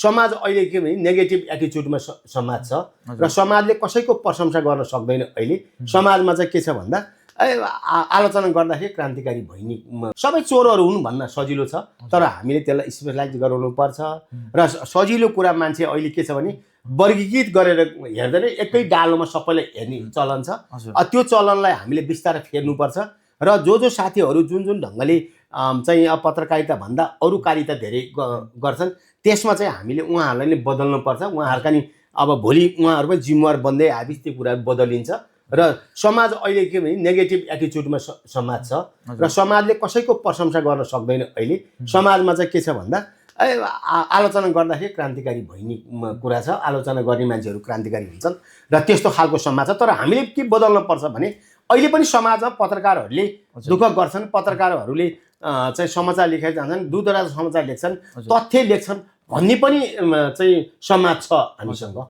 समाज अहिले के भने नेगेटिभ एटिच्युडमा समाज छ र समाजले कसैको प्रशंसा गर्न सक्दैन अहिले समाजमा चाहिँ के छ भन्दा आलोचना गर्दाखेरि क्रान्तिकारी भइनी सबै चोरहरू हुन् भन्न सजिलो छ तर हामीले त्यसलाई स्पेसलाइज गराउनु पर्छ र सजिलो कुरा मान्छे अहिले के छ भने वर्गीकृत गरेर हेर्दैन एकै डालोमा सबैलाई हेर्ने चलन छ त्यो चलनलाई हामीले बिस्तारै फेर्नुपर्छ र जो साथीहरू जुन ढङ्गले चाहिँ पत्रकारिता भन्दा अरू कारिता धेरै गर्छन् त्यसमा चाहिँ हामीले उहाँहरूलाई नै बदल्नुपर्छ उहाँहरूका नि अब भोलि उहाँहरू पनि जिम्मेवार बन्दै आएपछि त्यो कुरा बदलिन्छ र समाज अहिले के भने नेगेटिभ एटिच्युडमा समाज छ र समाजले कसैको प्रशंसा गर्न सक्दैन अहिले समाजमा चाहिँ के छ भन्दा आलोचना गर्दाखेरि क्रान्तिकारी भइने कुरा छ आलोचना गर्ने मान्छेहरू क्रान्तिकारी हुन्छन् र त्यस्तो खालको समाज छ तर हामीले के बदल्न पर्छ भने अहिले पनि समाजमा पत्रकारहरूले दुःख गर्छन् पत्रकारहरूले चाहिँ समाचार लेखेर जान्छन् दूरदराज समाचार लेख्छन् तथ्य लेख्छन् भन्ने पनि चाहिँ समाज छ हामीसँग